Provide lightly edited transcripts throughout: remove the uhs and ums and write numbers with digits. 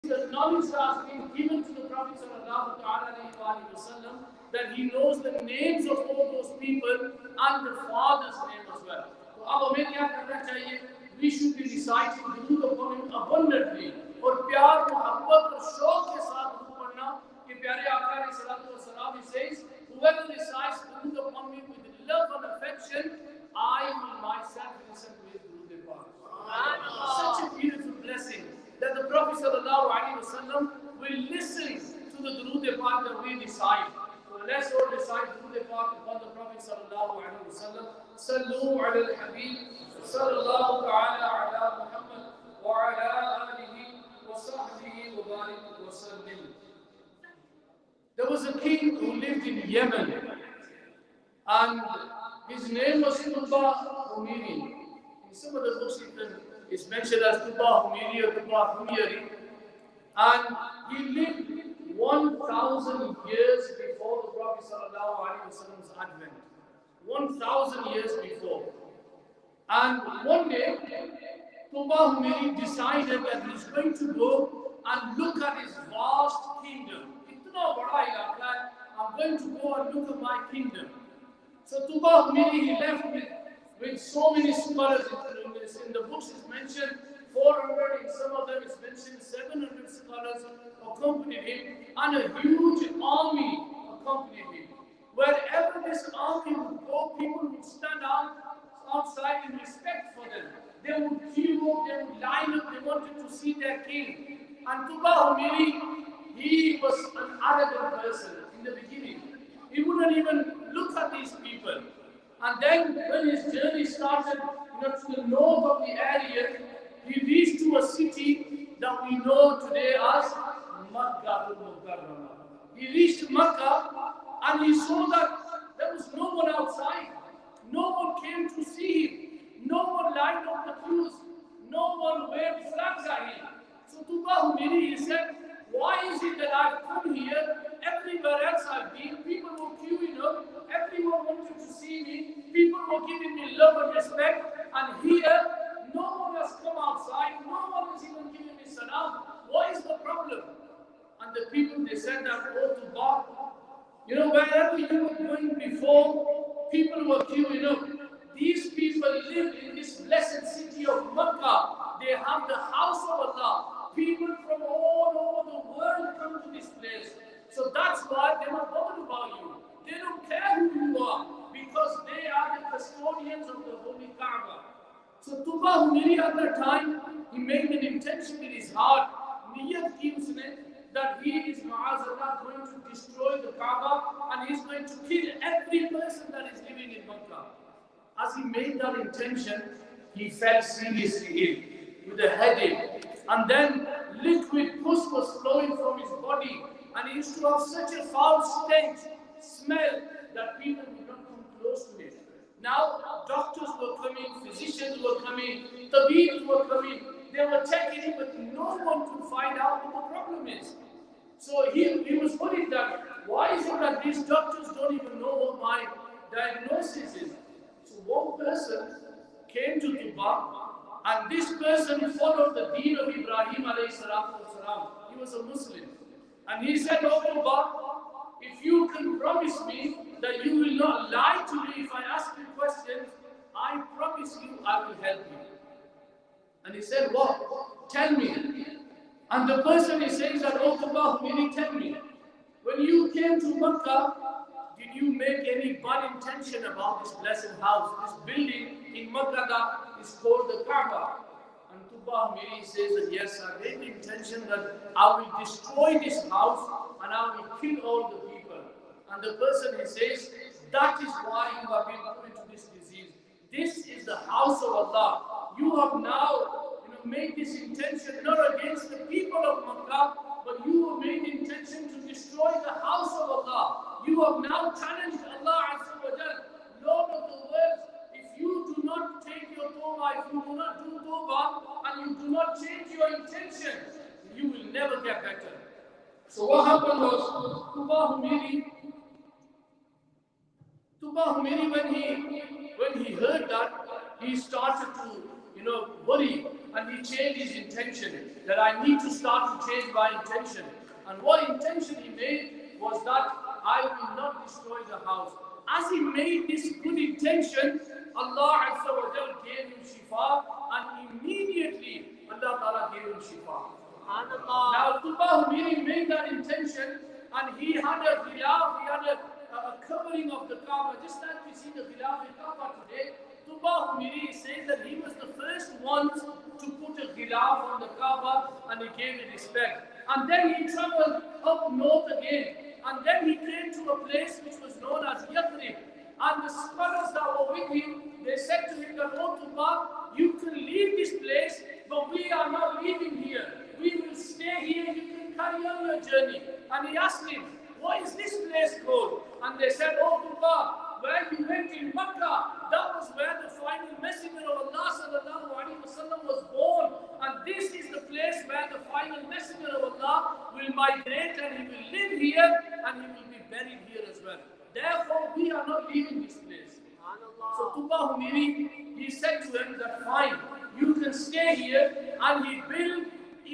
the knowledge that has been given to the Prophet ﷺ, that he knows the names of all those people and the father's name as well. So, अब हमें क्या करना चाहिए? We should be reciting दुरूद upon him abundantly और प्यार मोहब्बत और शौक के साथ दुरूद पढ़ना कि प्यारे आका अलैहिस्सलाम he says, whoever recites दुरूद upon me with love and affection, I will myself listen to his durood Pak. Such a beautiful blessing that the Prophet ﷺ will listen to the durood Pak that we recite. So let's all recite durood Pak upon the Prophet ﷺ. Sallu ala al-Habib, sallallahu ta'ala ala Muhammad, wa ala alihi wa sahbihi wa barik wa sallim. There was a king who lived in Yemen, and his name was Tuba Humiri. In some of the books it's mentioned as Tuba Humiri or Tuba Humiri. And he lived 1,000 years before the Prophet ﷺ's advent. 1,000 years before. And one day, Tuba Humiri decided that he's going to go and look at his vast kingdom. I'm going to go and look at my kingdom. So Tuba Humiri, he left with so many scholars. In the books it's mentioned 400, in some of them it's mentioned 700 scholars accompanied him, and a huge army accompanied him. Wherever this army would go, people would stand outside in respect for them. They would queue up, they would line up, they wanted to see their king. And Tuba Humiri, he was an arrogant person in the beginning. He wouldn't even look at these people. And then when his journey started to the north of the area, he reached to a city that we know today as Makkah al-Mukarramah. He reached Makkah and he saw that there was no one outside. No one came to see him. No one lined up the queues. No one waved flags at him. So Tuba Humiri, he said, why is it that I've come here? Everywhere else I've been, people were queuing up. Everyone wanted to see me. People were giving me love and respect. And here, no one has come outside. No one is even giving me salam. What is the problem? And the people, they said that, oh, Tuba, wherever you were going before, people were queuing up. These people live in this blessed city of Makkah. They have the house of Allah. People from all over the world come to this place. So that's why they're not bothered about you. They don't care who you are, because they are the custodians of the Holy Kaaba. So Tuba Humiri at that time, he made an intention in his heart, niyat ki usne, that he is ma'azallah going to destroy the Kaaba and he's going to kill every person that is living in Makkah. As he made that intention, he fell seriously ill with a headache. And then liquid pus was flowing from his body, and he used to have such a foul stench, smell, that people would not come close to him. Now, doctors were coming, physicians were coming, tabeens were coming, they were checking him, but no one could find out what the problem is. So he was worried that, why is it that these doctors don't even know what my diagnosis is? So one person came to Tuba, and this person followed the deen of Ibrahim alayhi salatu wasalam. He was a Muslim. And he said, oh Tuba, if you can promise me that you will not lie to me if I ask you questions, I promise you I will help you. And he said, what? Tell me. And the person, he says that, oh Tuba, Humiri, tell me, when you came to Makkah, did you make any bad intention about this blessed house, this building in Makkah that is called the Kaaba? And Tuba Humiri says that yes, I made the intention that I will destroy this house and I will kill all the people. And the person, he says, that is why you have been put into this disease. This is the house of Allah. You have now made this intention not against the people of Makkah, but you have made the intention to destroy the house of Allah. You have now challenged Allah Azza wa Jal, Lord of the world. If you do not take your tawbah, if you do not do tawbah, and you do not change your intention, you will never get better. So what happened was, Tuba Humiri, when he heard that, he started to, worry and he changed his intention, that I need to start to change my intention. And what intention he made was that I will not destroy the house. As he made this good intention, Allah Azza wa Jal gave him shifa, and immediately Allah Ta'ala gave him shifa. Now Tuba Humiri made that intention, and he had a khilaf, he had a covering of the Kaaba, just like we see the khilaf in Kaaba today. Tuba Humiri says that he was the first ones to put a khilaf on the Kaaba, and he gave it respect. And then he traveled up north again, and then he came to a place which was known as Yathrib. And the scholars that were with him, they said to him that, "Oh Tuba, you can leave this place, but we are not leaving here. We will stay here, you can carry on your journey." And he asked him, "What is this place called?" And they said, "Oh Tuba, where you went in Makkah, that was where the final messenger of Allah sallallahu alaihi wasallam was born. And this is the place where the final messenger of Allah will migrate, and he will live here, and he will be buried here as well. Therefore, we are not leaving this place." So Tuba Humiri, he said to him that, "Fine, you can stay here," and he built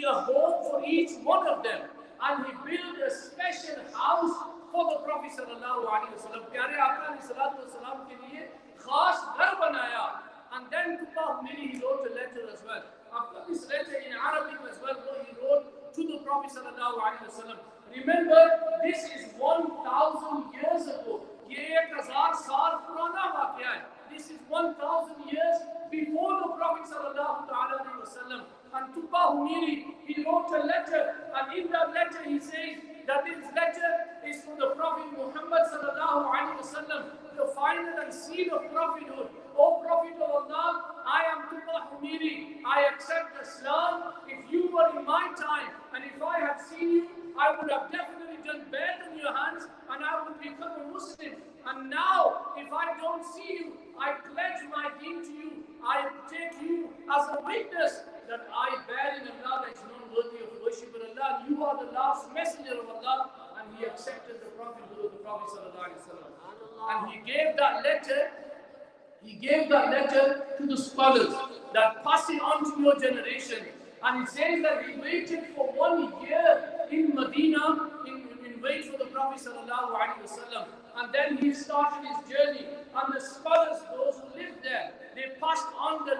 a home for each one of them. And he built a special house for the Prophet sallallahu alaihi wasallam. Pyare Aqa alayhi salatu wasalam ke liye khas ghar banaya. And then Tuba Humiri, he wrote a letter as well. After this letter in Arabic as well, he wrote to the Prophet sallallahu alaihi wasallam. Remember, this is 1000 years ago. Ye 1000 saal purana waqia hai. This is 1000 years before the Prophet sallallahu alaihi wasallam. And Tuba Humiri, he wrote a letter, and in that letter he says that this letter is for the Prophet Muhammad sallallahu alaihi wasallam, the final and seal of prophethood. O Prophet of Allah, I am Tuba Humiri. I accept Islam. If you were in my time, and if I had seen you, I would have definitely done better in your hands, and I would become a Muslim. And now, if I don't see you, I pledge my deen to you. I take you as a witness that I bear in Allah that is not worthy of worship but Allah. You are the last messenger of Allah." And he accepted the prophethood of the Prophet sallallahu alaihi wasallam. And he gave that letter to the scholars, that pass it on to your generation. And it says that he waited for 1 year in Medina, in wait for the Prophet sallallahu alaihi wasallam. And then he started his journey. And the scholars, those who lived there, they passed on the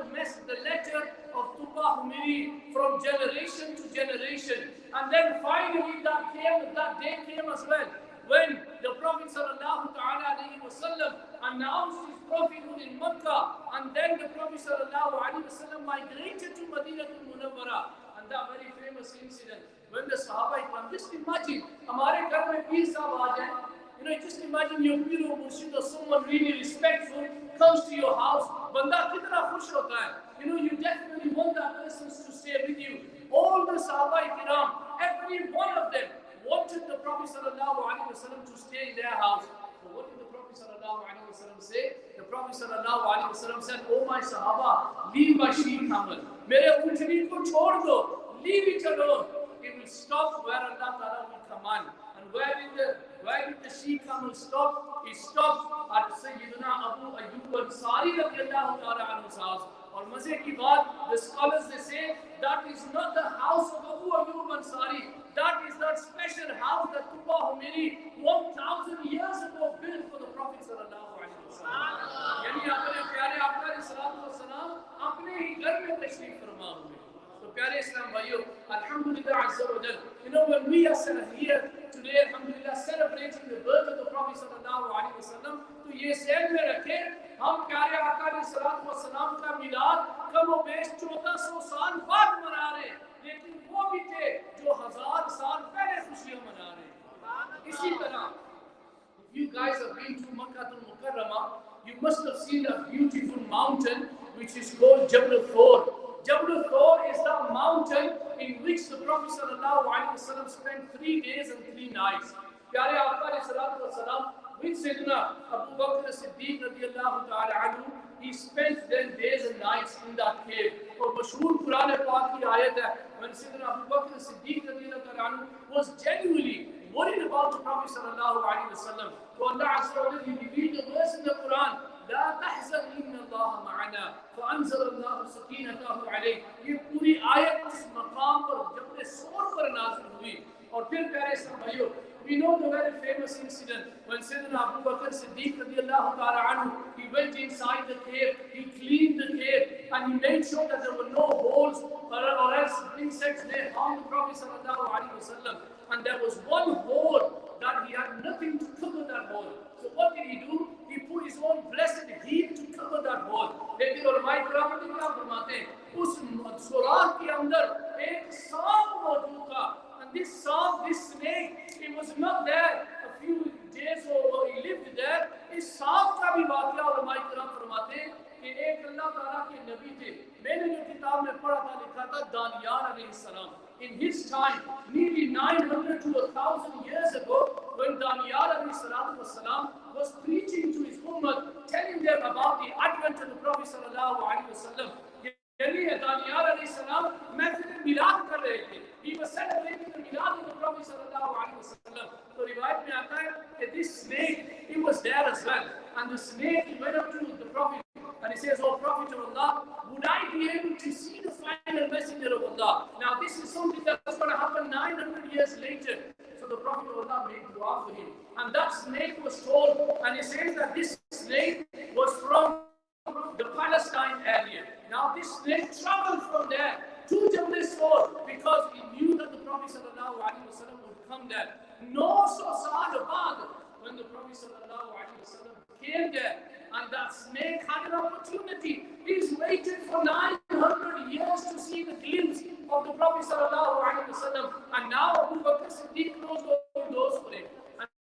letter of Tuba Humiri from generation to generation. And then finally that day came as well, when the Prophet sallallahu alaihi wasallam announced his prophethood in Makkah, and then the Prophet sallallahu alaihi wasallam migrated to Madinatul Munawwara. And that very famous incident when the Sahaba Ikram, just imagine, hamare ghar mein peer sahab aa jaye. Just imagine your Pir or Murshid or someone really respectful comes to your house. Banda kitna khush hota hai. You definitely want that person to stay with you. All the Sahaba Ikram, every one of them wanted the Prophet sallallahu alaihi wasallam to stay in their house. But what did the Prophet sallallahu alaihi wasallam say? The Prophet sallallahu alaihi wasallam said, "Oh my Sahaba, leave my sheep camel. Mere untni ko chhod do. Leave it alone. It will stop where Allah Ta'ala will command." And where did the sheep camel stop? It stopped at Sayyidina Abu Ayyub Ansari radiyallahu ta'ala anhu's house. Or maze ki baat, the scholars they say that is not the house of Abu Ayyub Ansari. That is that special house that Tuba Humiri 1000 years ago built for the Prophet sallallahu alaihi wasallam. Yani apne pyare Aqa alayhi salatu wasalam apne hi ghar mein tashrif farma huए. So pyare Islam bhaiyo, alhamdulillah azza wa jal. When we are here today, alhamdulillah, celebrating the birth of the Prophet sallallahu alaihi wasallam, तो ये ज़हन में रखें, हम प्यारे आका अलैहि सलातो व सलाम का मिलाद कम और बेश 1400 साल बाद मना रहे हैं, लेकिन वो भी थे जो 1000 साल पहले खुशियां मना रहे हैं. इसी तरह, if you guys have been to Makkah al-Mukarramah, you must have seen a beautiful mountain which is called Jabal al-Thawr. Jabal al-Thawr is the mountain in which the Prophet sallallahu alaihi wasallam spent 3 days and 3 nights. Pyare Aqa alayhi salatu wasalam with Sayyidina Abu Bakr as-Siddiq radiyallahu ta'ala anhu, he spent then days and nights in that cave. और मशहूर कुरान पाक की आयत है, when Sayyidina Abu Bakr as-Siddiq radiyallahu ta'ala anhu was genuinely worried about the Prophet sallallahu alaihi wasallam. So Allah Azza wa Jalla revealed the verse in the Quran لا تحزن إن الله معنا فأنزل الله سكينته عليه. ये पूरी आयत इस मकाम पर जबल सोर पर नाज़िल हुई. और फिर प्यारे इस्लाम भाइयों, we know the very famous incident when Sayyidina Abu Bakr Siddiq radiallahu ta'ala anhu, he went inside the cave, he cleaned the cave, and he made sure that there were no holes or else insects may harm the Prophet sallallahu alaihi wasallam. And there was one hole that he had nothing to cover that hole. So what did he do? He put his own blessed heel to cover that hole. लेकिन उलमाए किराम ने क्या फरमाते हैं, उस सुराख के अंदर एक सांप मौजूद था. And this सांप, this snake, it was not there a few days or he lived there. इस सांप का भी वाकया उलमाए किराम फरमाते हैं कि एक अल्लाह ताला के नबी थे. मैंने जो किताब में पढ़ा था, लिखा था दानियाल अलैहिस्सलाम. In his time, nearly 900 to 1,000 years ago, when Dawiyal ﷺ was preaching to his ummah, telling them about the advent of the Prophet ﷺ, Dawiyal ﷺ method Milaad kar rahe the. He was celebrating the Milaad of the Prophet ﷺ. So riwayat mein aata hai that this snake, he was there as well. And the snake went up to the Prophet and he says, "Oh Prophet of Allah, would I be able to see the final messenger of Allah?" Now this is something that's going to happen 900 years later. So the Prophet of Allah made dua for him. And that snake was told, and he says that this snake was from the Palestine area. Now this snake traveled from there to Jabal Sur because he knew that the Prophet ﷺ would come there. No Saad Abad, when the Prophet ﷺ came there, and that snake had an opportunity. He's waited for 900 years to see the glimpse of the Prophet ﷺ. And now Abu Bakr Siddiq closed all doors for him.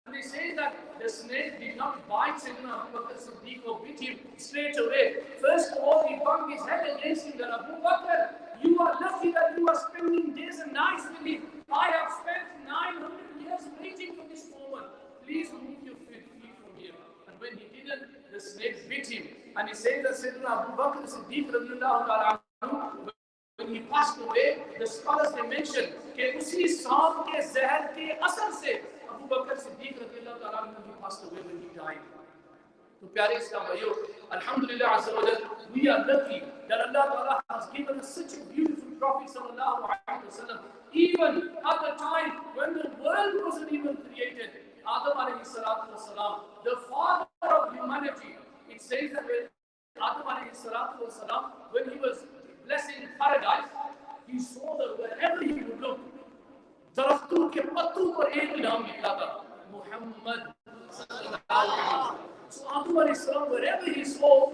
And they say that the snake did not bite Sayyidina Abu Bakr Siddiq or bit him straight away. First of all, he bumped his head against him that Abu Bakr, you are lucky that you are spending days and nights with him. I have spent 900 years waiting for this moment. Please move your feet from here. And when he didn't, the snake bit him. And he said that Sayyidina Abu Bakr Siddiq radiallahu ta'ala anhu, when he passed away, the scholars they mentioned that usi सांप के जहर के असर से Abu Bakr Siddiq radiallahu ta'ala anhu he passed away when he died. So प्यारे इस्लाम भाइयों, Alhamdulillah Azza wa Jal, we are lucky that Allah Ta'ala has given us such a beautiful Prophet sallallahu alaihi wasallam. Even at the time when the world wasn't even created, Adam alayhi salatu wasalam, the father of humanity, it says that when Adam alayhi salatu wasalam, when he was blessing paradise, he saw that wherever he would look, दरख्तों के पत्तों पर एक नाम लिखा था, Muhammad sallallahu alaihi wasallam. So Adam alayhi salam, wherever he saw,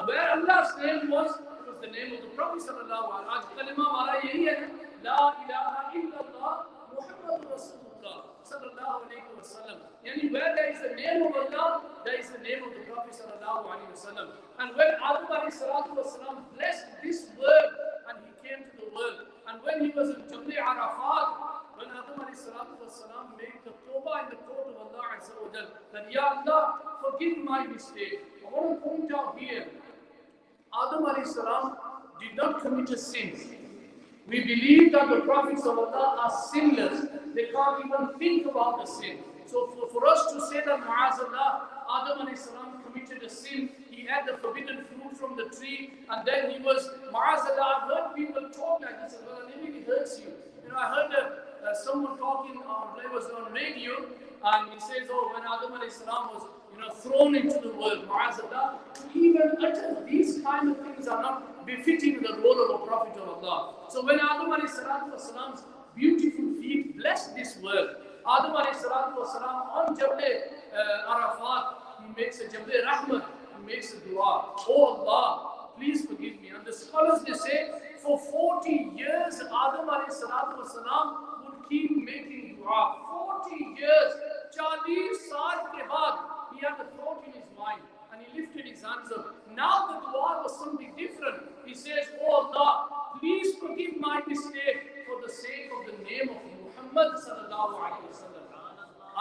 where Allah's name was, it was the name of the Prophet sallallahu alaihi wasallam. Kalima हमारा यही है, La ilaha illallah Muhammad Rasulullah sallallahu alaihi wasallam. Yani where there is the name of Allah, there is the name of the Prophet sallallahu alaihi wasallam. And when Adam alayhi salatu wasalam blessed this world and he came to the world, and when he was in Jabal Arafat, when Adam alayhi salatu wasalam made the tawbah in the court of Allah Azza wa Jal, that Ya Allah, forgive my mistake. I want to point out here, Adam alayhi salam did not commit a sin. We believe that the prophets of Allah are sinless. They can't even think about the sin. So for us to say that Mu'azzallah, Adam alayhi salam committed a sin, he had the forbidden fruit from the tree, and then he was Mu'azzallah. I've heard people talk like this, well, it really hurts you. You know, I heard someone talking on radio, and he says, oh, when Adam alayhi salam was thrown into the world, Mu'azzallah, to even utter these kind of things are not befitting the role of a prophet of Allah. So when Adam alayhi salam's beautiful feet blessed this world, Adam alayhi salam on Jabal Arafat, he makes a Jabal Rahmat, he makes a dua. Oh Allah, please forgive me. And the scholars they say, for 40 years Adam alayhi salam would keep making dua. 40 years, 40 saal ke baad, he had the thought in his mind and he lifted his hands up. Now the dua was something different. He says, oh Allah, please forgive my mistake for the sake of the name of Muhammad sallallahu alaihi wasallam.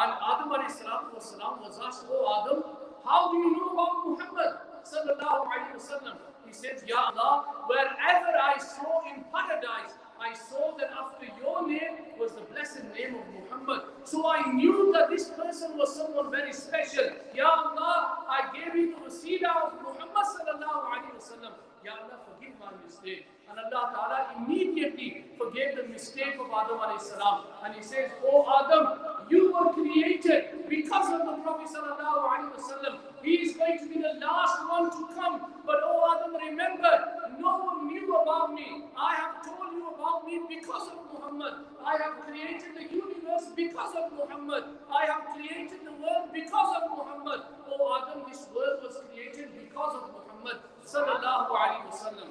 And Adam alayhi salatu wasalam was asked, oh Adam, how do you know about Muhammad sallallahu alaihi wasallam? He says, Ya Allah, wherever I saw in paradise, I saw that after your name was the blessed name name of Muhammad. So I knew that this person was someone very special. Ya Allah, I gave you the wasila of Muhammad sallallahu alaihi wasallam. Ya Allah, forgive my mistake. And Allah Ta'ala immediately forgave the mistake of Adam alayhi salam. And he says, "Oh Adam, you were created because of the Prophet sallallahu alaihi wasallam. He is going to be the last one to come. But oh Adam, remember, no one knew about me. I have told you about me because of Muhammad. I have created the universe because of Muhammad. I have created the world because of Muhammad. Oh Adam, this world was created because of Muhammad sallallahu alaihi wasallam."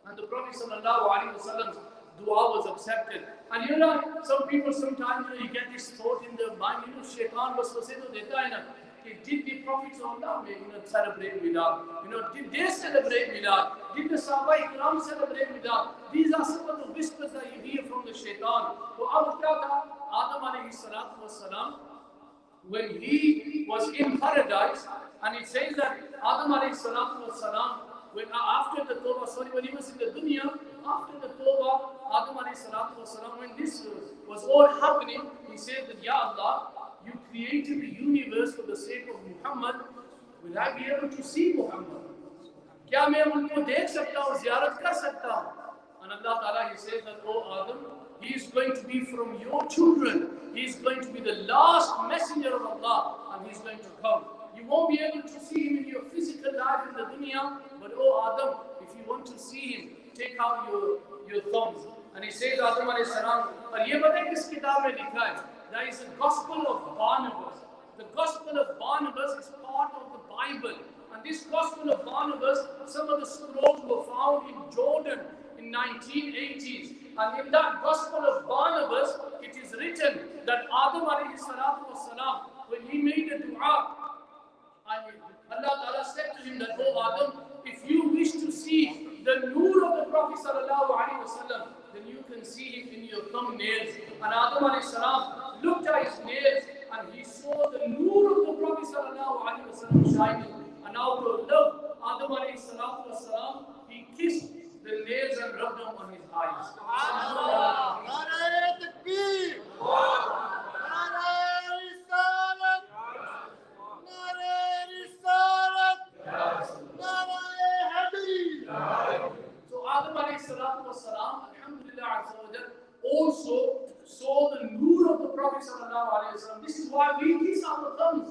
And the Prophet sallallahu alaihi wasallam's dua was accepted. And you know, some people sometimes you get this thought in their mind. Shaitan was supposed to deta hai na. Did the Prophet celebrate Milaad? Did they celebrate Milaad? Did the Sahaba Ikram celebrate Milaad? These are some of the whispers that you hear from the Shaitan. So Adam alayhi salatu wasalam, when he was in paradise, and it says that Adam alayhi salatu wasalam, when he was in the dunya, after the Tawbah, Adam alayhi salatu wasalam, when this was all happening, he said that, Ya Allah, you created the universe for the sake of Muhammad. Will I be able to see Muhammad? Kya main unko dekh sakta hu, ziyarat kar sakta hu? And Allah Ta'ala, he says that, oh Adam, he is going to be from your children. He is going to be the last messenger of Allah, and he is going to come. You won't be able to see him in your physical life in the dunya, but oh Adam, if you want to see him, take out your thumbs. And he says, Adam alayhi salam, और ये पता है किस किताब में लिखा है? There is a Gospel of Barnabas. The Gospel of Barnabas is part of the Bible. And this Gospel of Barnabas, some of the scrolls were found in Jordan in 1980s. And in that Gospel of Barnabas, it is written that Adam alayhi salatu wasalam, when he made a dua, and Allah Ta'ala said to him that, oh Adam, if you wish to see the noor of the Prophet sallallahu alaihi wasallam, then you can see him in your thumbnails. And Adam alayhi salam looked at his nails and he saw the noor of the Prophet sallallahu alaihi wasallam shining. And out of love, Adam alayhi salatu wasalam, he kissed the nails and rubbed them on his eyes. So Adam alayhi salatu wasalam, alhamdulillah azza wa jal, also saw the noor of the Prophet sallallahu alayhi wasallam. This is why we kiss our thumbs.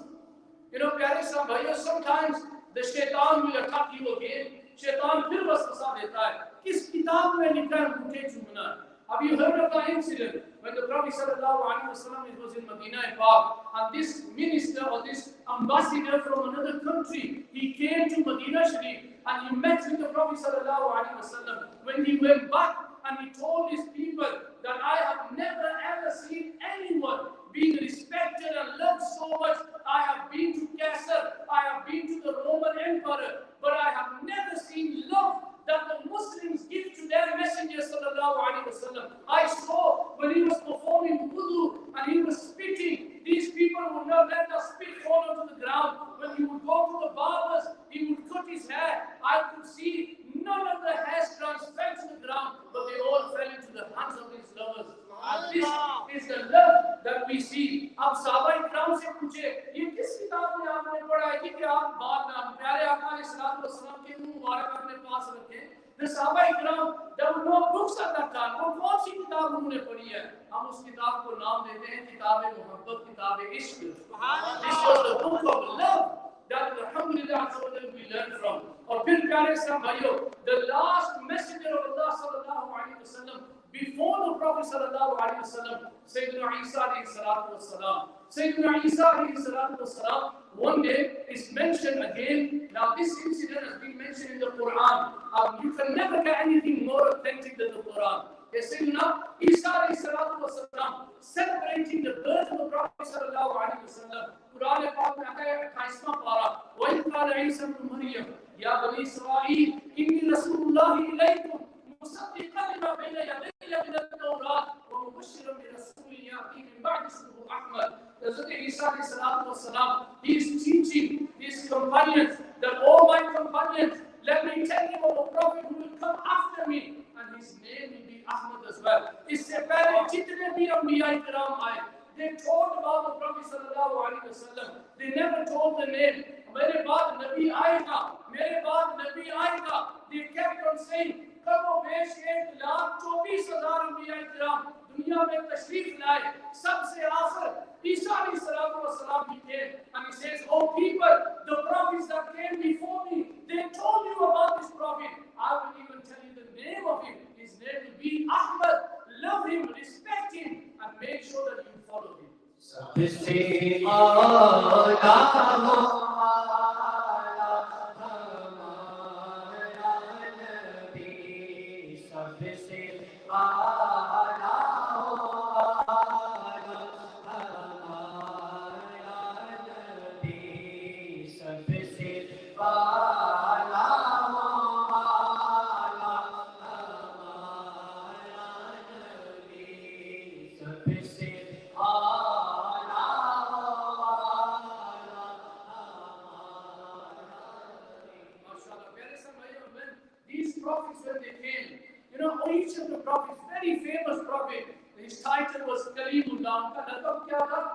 Pyare sahab bhaiyo, sometimes the shaitan will attack you again. Shaitan fir waswasa deta hai. Kis kitab mein likha hai angoothé chumna? Have you heard of the incident when the Prophet sallallahu alaihi wasallam was in Medina Pak, and this minister or this ambassador from another country, he came to Medina Sharif and he met with the Prophet sallallahu alaihi wasallam. When he went back and he told his people that I have never ever seen anyone being respected and loved so much. I have been to Caesar, I have been to the Roman Emperor, but I have never seen love that the Muslims give to their messenger sallallahu alaihi wasallam. I saw when he was performing wudu and he was spitting, these people would not let the spit fall onto the ground. When he would go to the barbers, he would cut his hair. I could see none of the hair strands fell to the ground, but they all fell into the hands of his lovers. And this is the love that we see. अब साहबा इकराम से पूछे, ये किस किताब में आपने पढ़ा है कि आप बात ना प्यारे आका अलैहिस्सलाम के मुंह मुबारक अपने पास रखें? The Sahaba Ikram, there were no books at that time. वो कौन सी किताब उन्होंने पढ़ी है? हम उस किताब को नाम देते हैं किताब मोहब्बत, किताब इश्क. This was the book of love that alhamdulillah we learn from. और फिर प्यारे साहब भाइयों, the last messenger of Allah sallallahu alaihi wasallam, before the Prophet sallallahu alaihi wasallam, Sayyidina Isa alayhi salatu wasalam. Sayyidina Isa alayhi salatu wasalam, one day is mentioned again. Now this incident has been mentioned in the Quran. You can never get anything more authentic than the Quran. Sayyidina Isa alayhi salatu wasalam celebrating the birth of the Prophet sallallahu alaihi wasallam. Quran Pak mein aata hai 28वां पारा. Wa idh qala Isa ibn Maryam ya bani Israil inni rasulullah ilaykum musaddiqan lima bayna yadayya min at-tawrat wa mubashiran bi rasulin ya'ti min ba'di ismihi Ahmad. Hazrat Isa alayhi salatu wasalam, he is teaching his companions that, all my companions, let me tell you of a prophet who will come after me, and his name will be be Ahmad as well. इससे पहले जितने भी अंबिया इकराम आए, they told about the Prophet sallallahu alaihi wasallam. They never told the name. मेरे बाद नबी आएगा, मेरे बाद नबी आएगा. They kept on saying, कमो बेश 1,24,000 अंबिया इकराम दुनिया में तशरीफ लाए. सबसे आखिर ईसा अलैहिस्सलाम ही came, and he says, "Oh people, the prophets that came before me, they told you about this prophet. I will even tell you the name of him. His name will be Ahmad. Love him, respect him, and make sure that you follow him." सबसे आला हो आला हमारा नबी, सबसे आला हो आला हमारा नबी, सबसे आला हो आला हमारा नबी, सबसे prophets when they came, each of the prophets, very famous prophet, his title was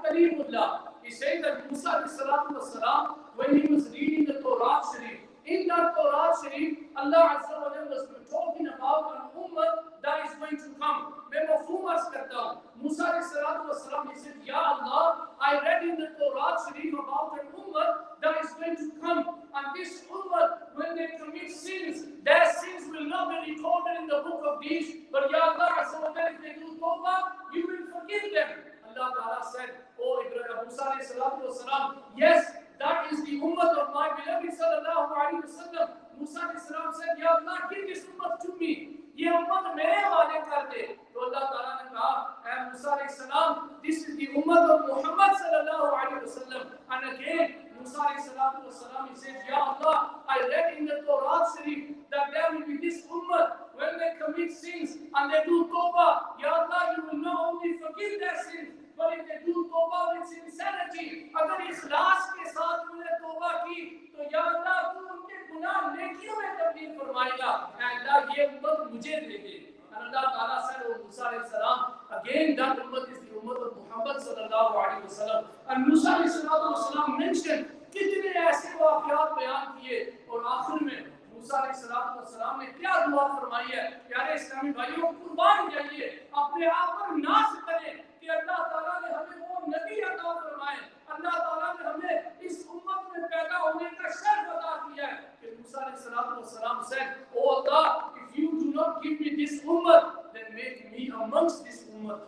Kalimullah. He says that Musa والسلام, when he was reading the Torah Sharif, in that Torah Sharif, Allah Azza wa Jalla was talking about an ummah that is going to come. मैं मफ़हूम अर्ज़ करता हूँ. Musa والسلام, he said, Ya Allah, I read in the Torah Sharif about an ummah that is going to come, and this ummah, when they commit sins, their sins will not be recorded in the book of deeds, but Ya Allah Azza wa Jalla, if they do tawbah, you will forgive them. Allah Ta'ala said, Oh Ibrahim, Musa والسلام, yes, that is the ummah of my beloved sallallahu alaihi wasallam. Musa والسلام said, Ya Allah, give this ummah to me. ये उम्मत मेरे हवाले कर दे. तो अल्लाह ताला ने कहा, ऐ मूसा अलैहिस्सलाम, this is the ummah of Muhammad sallallahu alaihi wasallam. And again, Musa अलैहिस्सलाम, he says, Ya Allah, I read in the Torah Sharif that there will be this ummah when they commit sins and they do tawbah. Ya Allah, you will not only forgive their sins, but if they do tawbah with sincerity, अगर इखलास के साथ उन्हें तौबा की, तो या अल्लाह तू उनके गुनाह नेकियों में तब्दील फरमाएगा. अल्लाह ये उम्मत मुझे दे दे. And Allah Ta'ala said, O Musa alayhi salam, again that ummah is the ummah of Muhammad sallallahu alaihi wasallam. And Musa alayhi salam mentioned कितने ऐसे वाक़यात बयान किए, और आखिर में मूसा अलैहिस्सलाम ने क्या दुआ फरमाई है. प्यारे इस्लामी भाइयों, कुर्बान जाइए, अपने आप पर नाज़ करें कि अल्लाह ताला ने हमें वो नबी अता फरमाए. अल्लाह ताला ने हमें इस उम्मत में पैदा होने का शर्फ अता किया है कि मूसा अलैहिस्सलाम said, Oh Allah, if you do not give me this ummah, then make me amongst this ummah.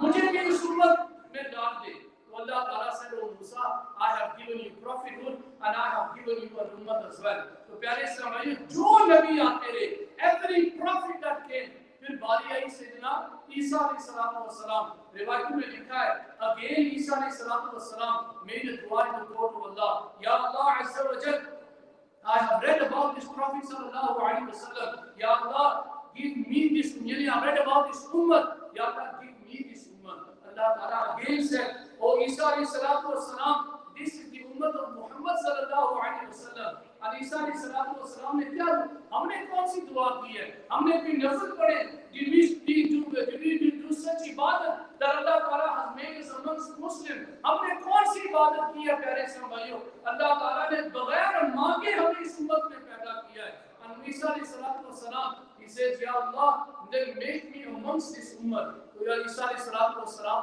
मुझे भी इस उम्मत में डाल दे. तो अल्लाह ताला said, Oh Musa, I have given you prophethood and I have given you an ummah as well. तो प्यारे इस्लाम भाइयों, जो नबी आते रहे, every prophet that came, फिर बारी आई सैयदना ईसा अलैहिस्सलाम. रिवायतों में लिखा है, अगेन ईसा अलैहिस्सलाम made a dua in the court of Allah. Ya Allah Azza wa Jal, I have read about this Prophet sallallahu alaihi wasallam. Ya Allah, give me this. I read about this ummah. Ya Allah, give me this ummah. Allah Ta'ala again said, Oh Isa अलैहिस्सलाम, this is the ummah of Muhammad sallallahu alaihi wasallam. And Isa अलैहिस्सलाम ने क्या, हमने कौन सी दुआ की है? हमने कोई नफल पढ़े? Did we do such ibadat that Allah Ta'ala has made us amongst Muslims? हमने कौन सी इबादत की है प्यारे इस्लाम भाइयों? अल्लाह ताला ने बगैर मांगे हमें इस उम्मत में पैदा किया है. And Isa अलैहिस्सलाम, he says, Ya Allah, then make me amongst this ummah. So Isa अलैहिस्सलाम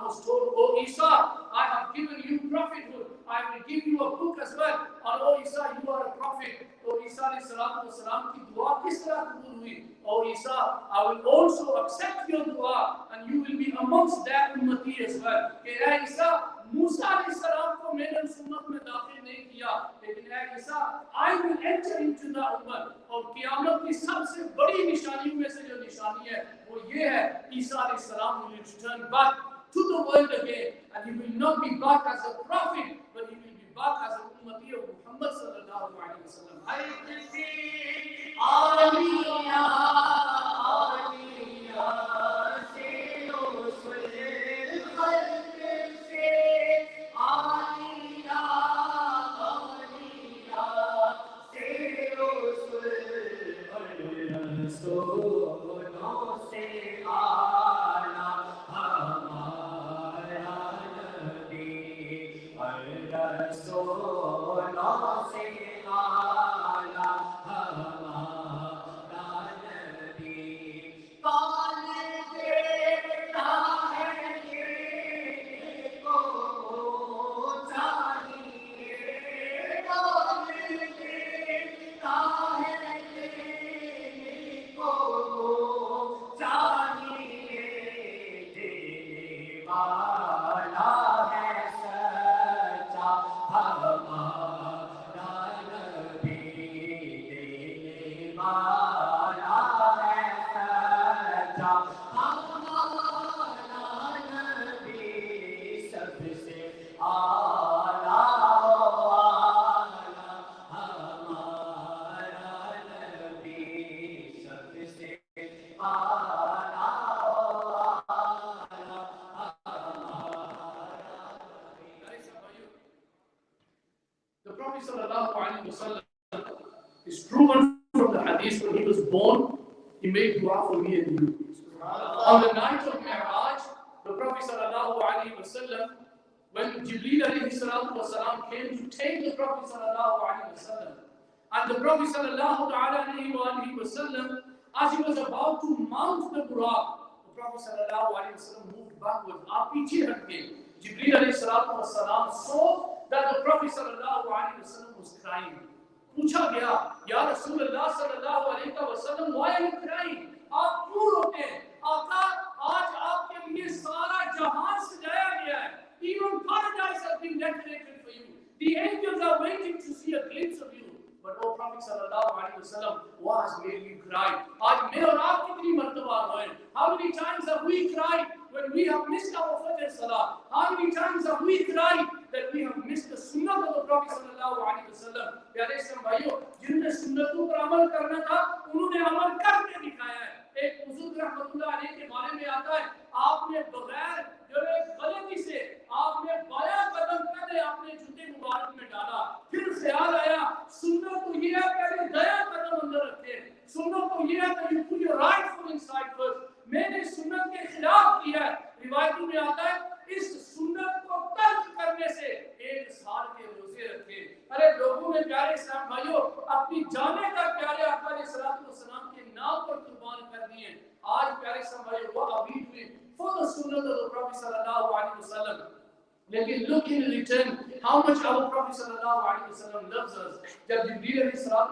was told, Oh Isa, I have given you prophethood. I will give you a book as well. And oh Isa, you are a prophet. So Isa अलैहिस्सलाम की दुआ किस तरह कबूल हुई? Oh Isa, I will also accept your dua and you will be amongst that ummati as well. कि ऐ ईसा, मूसा अलैहिस्सलाम को मैंने उस उम्मत में दाखिल नहीं किया, लेकिन ऐ ईसा, I will enter into the ummah. और क़यामत की सबसे बड़ी निशानियों में से जो निशानी है, वो ये है, ईसा अलैहिस्सलाम will return back to the world again, and he will not be back as a prophet, but he will be back as an ummati of Muhammad sallallahu alaihi wasallam. Alia Alia से रसूल खल्क़ से आलिया आलिया से रसूल और रसूलों से वाला है सच्चा हमारा नबी, देने वाला है सच्चा हमारा नबी, सबसे आला वाला हमारा नबी, सबसे आला The Prophet ﷺ is proven from the hadith when he was born, he made dua for me and you. On the night of Mi'raj, the Prophet ﷺ, when Jibreel ﷺ came to take the Prophet ﷺ, and the Prophet ﷺ, as he was about to mount the Buraq, the Prophet ﷺ moved backwards. Aap piche hatke. Jibreel ﷺ saw that the Prophet ﷺ was crying. पूछा गया, या रसूलल्लाह सल्लल्लाहु अलैहि वसल्लम, why are you crying? आप क्यों रोते हैं? आका, आज आपके लिए सारा जहान सजाया गया है. Even paradise has been decorated for you. The angels are waiting to see a glimpse of you. But O Prophet sallallahu alaihi wasallam, what has made you cry? आज मैं और आप कितनी मर्तबा रोए? How many times have we cried when we have missed our Fajr Salah? How many times have we cried that we have missed the Sunnah of the Prophet sallallahu alaihi wasallam? प्यारे इस्लाम भाइयों, जिन्हें सुन्नतों पर अमल करना था, उन्होंने अमल करके दिखाया है. एक बुजुर्ग रहमतुल्लाह अलैह के बारे में आता है, आपने बगैर जो एक गलती से आपने बायां कदम पहले आपने जूते मुबारक में डाला, फिर ख्याल आया सुन्नत तो ये है पहले दायां कदम अंदर रखे, सुन्नत तो ये है कि you put your right foot inside first. मैंने सुन्नत के खिलाफ किया है. रिवायतों में आता है इस सुन्नत को तर्क करने से 1 साल के रोजे रखे. अरे लोगों ने प्यारे इस्लाम भाइयों अपनी जाने का प्यारे आका अलैहिस्सलाम के नाम पर कुर्बान कर दिए. आज प्यारे इस्लाम भाइयों वो अभी भी for the sunnah of the Prophet sallallahu alaihi wasallam. लेकिन look in return how much our Prophet sallallahu alaihi wasallam loves us. जब जिब्रील अलैहिस्सलाम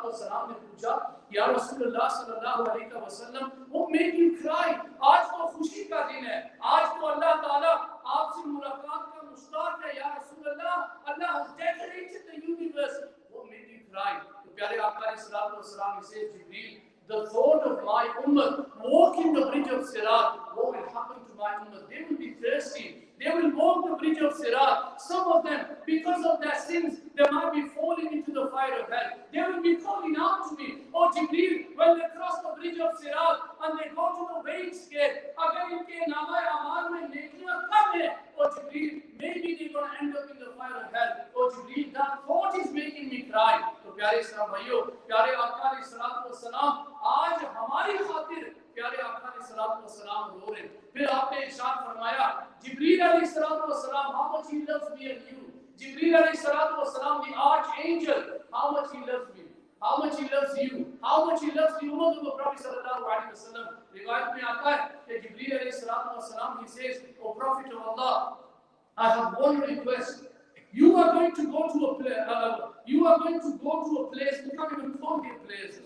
ने पूछा या रसूलुल्लाह सल्लल्लाहु अलैहि वसल्लम, what made you cry? आज तो खुशी का दिन है, आज तो अल्लाह ताला आपसे मुलाकात का मुश्ताक है. या रसूलुल्लाह, Allah has decorated the universe. What made you cry? तो प्यारे आका अलैहिस्सलाम ने said, Jibreel, the thought of my ummah walking the bridge of Sirat, what will happen to my ummah? They will be thirsty. They will walk the bridge of Sirat. Some of them, because of their sins, they might be falling into the fire of hell. They will be calling out to me, oh Jibreel, when they cross the bridge of Sirat and they go to the weighing scale, agar inke nama amal mein nekiyan kam hai, oh Jibreel, maybe they're going to end up in the fire of hell. Oh Jibreel, that thought is making me cry. तो प्यारे इस्लाम भाइयों, प्यारे आका अलैहिस्सलाम आज हमारी खातिर प्यारे आका अलैहिस्सलाम रो रहे. फिर आपने इरशाद फरमाया जिब्रील अलैहिस्सलाम, how much he loves me and you. Jibreel अलैहिस्सलाम, the archangel, how much he loves me, how much he loves you, how much he loves the ummah of the Prophet sallallahu alaihi wasallam. रिवायत में आता है कि जिब्रील अलैहिस्सलाम, he says, O Prophet of Allah, I have one request. You are going to go to a place. You are going to go to a place. You can't even call it a place.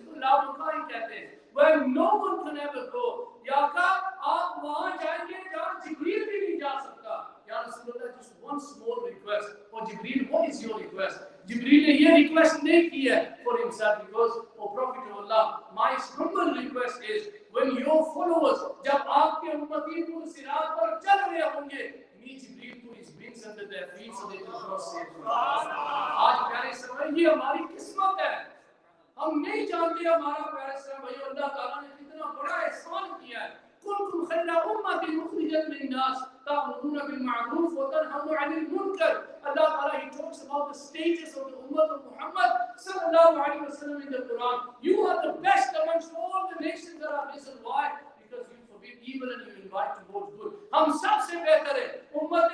Where no one can ever go. याका आप वहाँ जाएंगे जहाँ जिब्रील भी नहीं जा सकता. या रसूलुल्लाह, just one small request. For Jibreel, what is your request? Jibreel ने ये request नहीं की है for himself, because O Prophet of Allah, my humble request is when your followers, जब आपके उम्मती पूरे सिरात पर चल रहे होंगे, me Jibreel put his wings under their feet so they can cross safely. आज प्यारे समय ये हमारी किस्मत है. हम नहीं जानते हमारा प्यारे समय भाई अल्लाह ताला ने कितना बड़ा एहसान किया है. कुंतुम Khaira उम्मतिन उखरिजत लिन्नास ta'muruna bil ma'ruf wa tanhauna 'anil munkar. Allah Ta'ala, he talks about the status of the ummah of Muhammad sallallahu alaihi wasallam in the Quran. You are the best amongst all the nations that are risen. Why? Because you forbid evil and you invite towards good. हम सबसे बेहतर हैं. उम्मत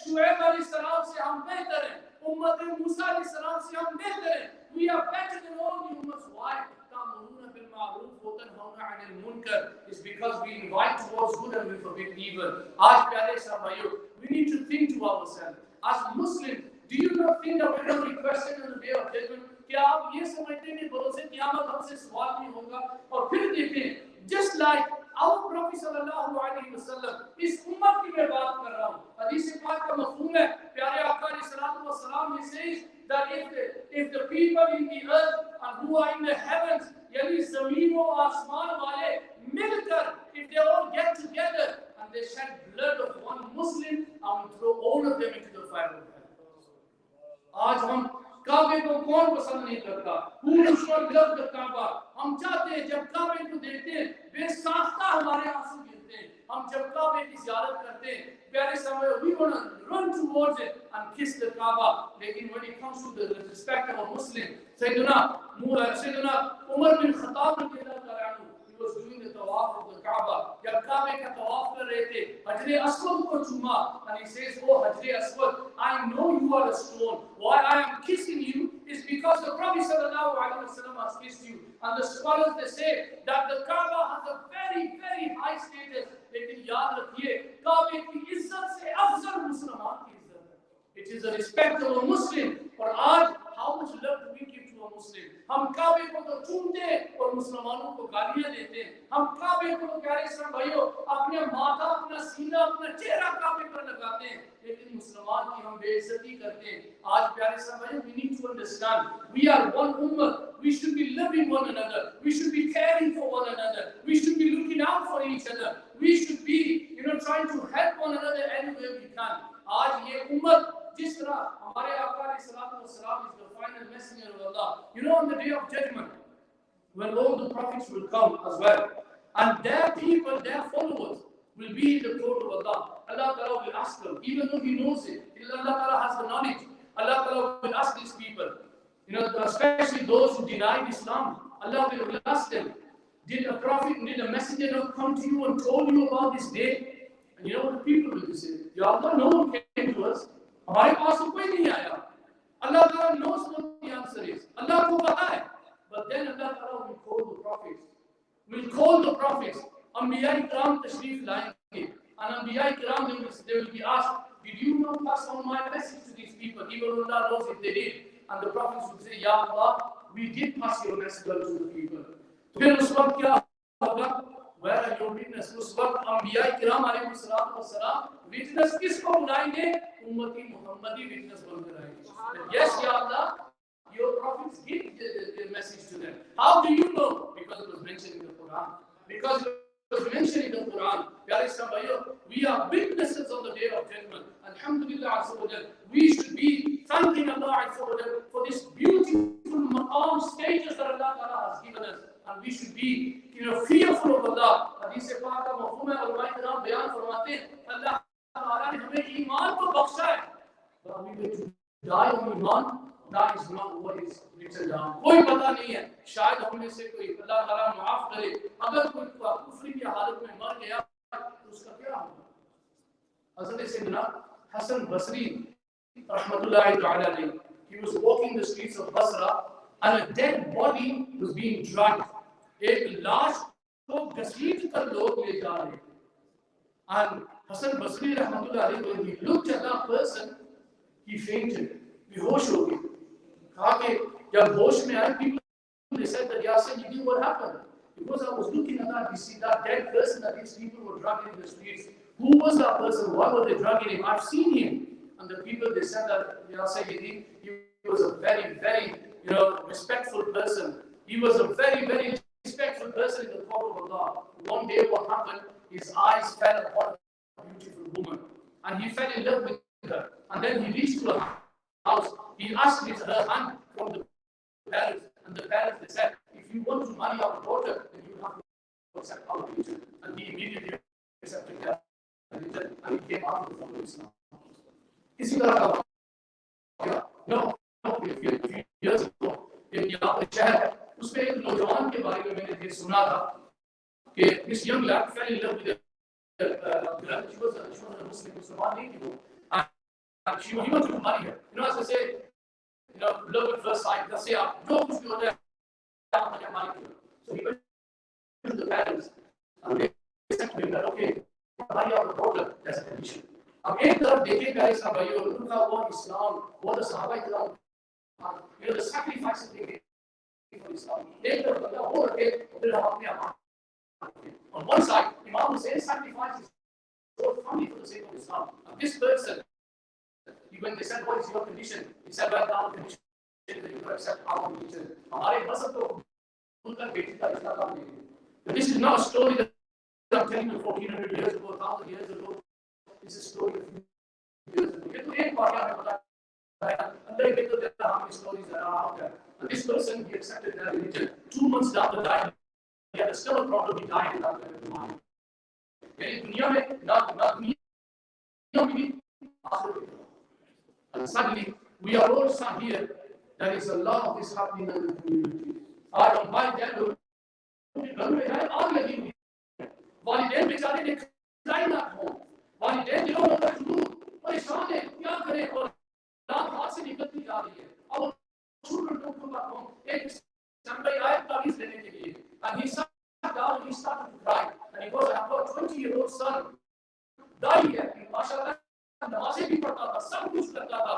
शुएब अलैहिस्सलाम से हम बेहतर हैं. उम्मत मूसा अलैहिस्सलाम से हम बेहतर हैं. We are better than all the ummahs. Why? ta'muruna bil ma'ruf wa tanhauna 'anil munkar. It's because we invite towards good and we forbid evil. आज प्यारे साहब, we need to think to ourselves as Muslims. Do you not think that we're going to be questioned on the day of judgment? क्या आप ये समझते हैं कि भरोसे क़यामत हमसे सवाल नहीं होगा? और फिर देखें, just like our Prophet sallallahu alaihi wasallam, इस उम्मत की मैं बात कर रहा हूँ. हदीस पाक का मफ़हूम है, प्यारे आका अलैहिस्सलातु वस्सलाम, he says that if the people in the earth and who are in the heavens, यानी ज़मीन और आसमान वाले मिलकर, if they all get together and they shed blood of one Muslim, I will throw all of them into the fire of hell. आज हम काबे को कौन पसंद नहीं करता? Who does not love the Kaaba? हम चाहते हैं जब काबे को देखते हैं बेसाख्ता हमारे आंसू गिरते हैं. हम जब काबे की ज़ियारत करते हैं प्यारे साहब, we want to run towards it and kiss the Kaaba. लेकिन when it comes to the respect of a Muslim, Sayyidina Umar bin Khattab रज़ियल्लाहु ta'ala anhu, he was doing the tawaf of the Kaaba. जब काबे का तवाफ कर रहे थे, हजरे Aswad को चूमा, and he says, oh हजरे Aswad, I know you are a stone. Why I am kissing you is because the Prophet sallallahu alaihi wasallam has kissed you. And the scholars they say that the Kaaba has a very, very high status. लेकिन याद रखिए, काबे की इज्जत से अफजल मुसलमान की इज्जत है. It is a respect of a Muslim. और आज how much love do we give to a Muslim? हम काबे को तो चूमते हैं और मुसलमानों को गालियां देते हैं. हम काबे को तो प्यारे इस्लाम भाइयों अपने माथा, अपना सीना, अपना चेहरा काबे पर लगाते हैं, लेकिन मुसलमान की हम बेइज्जती करते हैं. आज प्यारे इस्लाम भाइयों, we need to understand we are one ummah. We should be loving one another. We should be caring for one another. We should be looking out for each other. We should be, trying to help one another anywhere we can. आज ये उम्मत जिस तरह हमारे आका अलैहिस्सलातु वस्सलाम is the final messenger of Allah. On the day of judgment, when all the prophets will come as well, and their people, their followers, will be in the court of Allah. Allah Ta'ala will ask them, even though He knows it, Allah Ta'ala has the knowledge. Allah Ta'ala will ask these people, especially those who denied Islam. Allah will ask them, did a prophet, did a messenger not come to you and told you about this day? And you know what the people will say? Ya Allah, no one came to us. हमारे पास तो कोई नहीं आया. Allah Ta'ala knows what the answer is. Allah को पता है. But then Allah Ta'ala will call the prophets. Will call the prophets. Anbiya Ikram tashrif लाएंगे. And Anbiya Ikram, they will be asked, did you not pass on my message to these people? Even Allah knows if they did. And the prophets would say, Ya Allah, we did pass your message on to the people. फिर उस वक्त क्या होगा? Where are your witnesses? उस वक्त अंबिया किराम अलैहिस्सलाम विटनेस किसको बुलाएंगे? उम्मती मुहम्मदी विटनेस बनकर आएंगे. Yes, Ya Allah, your prophets give the message to them. How do you know? Because it was mentioned in the Quran. Because it was mentioned in the Quran. Pyare Sahabayo, we are witnesses on the day of judgment. Alhamdulillah, we should be thanking Allah for this beautiful maqam status that Allah Ta'ala has given us. And we should be, fearful of Allah. Hadith se paak ka mafhum hai, ulama kiram bayan farmate hain, Allah Ta'ala ne hame iman ko baksha hai. But we will die on iman. That is not what is written down. कोई पता नहीं है. शायद हमने से कोई अल्लाह ताला माफ करे. अगर कोई कुफ्र की हालत में मर गया तो उसका क्या होगा? हज़रत सैयदना हसन बसरी रहमतुल्लाहि तआला अलैहि, he was walking the streets of Basra and a dead body was being dragged. एक लाश को घसीट कर लोग ले जा रहे थे. And Hasan Basri रहमतुल्लाहि अलैहि, when he looked at that person, he fainted. बेहोश हो गए. कहा कि जब होश में आए, people they said that Ya Sayyidi, what happened? Because I was looking at that, you see that dead person that these people were dragging in the streets. Who was that person? Why were they dragging him? I've seen him. And the people, they said that Ya Sayyidi, he was a very, very, respectful person. He was a very, very respectful person in the court of Allah. One day what happened, his eyes fell upon a beautiful woman. And he fell in love with her. And then he reached to a house. He asked her hand from the parents. And the parents, they said, if you want to marry our daughter, then you have to accept our religion. And he immediately accepted that religion. And he came out from Islam. इसी तरह का years ago, in यहाँ पे शहर है, उसमें एक नौजवान के बारे में मैंने ये सुना था कि this young lad fell in love with a girl. She was a Muslim, मुसलमान नहीं थी वो, and he wanted to marry her. As I say, love at first sight. That's आप जो कुछ भी होता है, आप मुझे marry her. So he went to the parents and they said to him that okay, marry our daughter. That's a condition. अब एक तरफ देखें प्यारे साहब भाइयों, उनका वो इस्लाम, वो तो सहाबा इकराम, the sacrifices they made for Islam. एक तरफ बंदा वो रखे, फिर हम अपने On one side, Imam Hussein sacrificed his whole family for the sake of Islam. And this person, when they said, what is your condition? He said, well, our condition is that you accept our religion. हमारे मज़हब को उनका बेटी का इस्लाम काम नहीं है. This is not a story that I'm telling you 1400 years ago, 1000 years ago. This is a story of years ago. ये तो एक वाक़या है बताया. अंदर एक तो देखा how many stories there are out there. And this person, he accepted their religion. 2 months down the line, he had still a problem. He died without having a mind. दुनिया में ना दुनिया में भी आखिर में. And suddenly, we are all sat here. There is a lot of this happening in the community. I don't mind that. घर में है आग लगी हुई है. वालिदैन बेचारे ने खाई ना हो. वालिदैन दिलों में मजबूर परेशान है. क्या करें? और रात हाथ से निकलती जा रही है. अब children don't come back home. एक संबंध आए तारीफ देने के लिए. And he sat down and he started to cry. And he goes, I have got a 20-year-old son. दाई है. माशाल्लाह नमाज़ें भी पढ़ता था. सब कुछ करता था.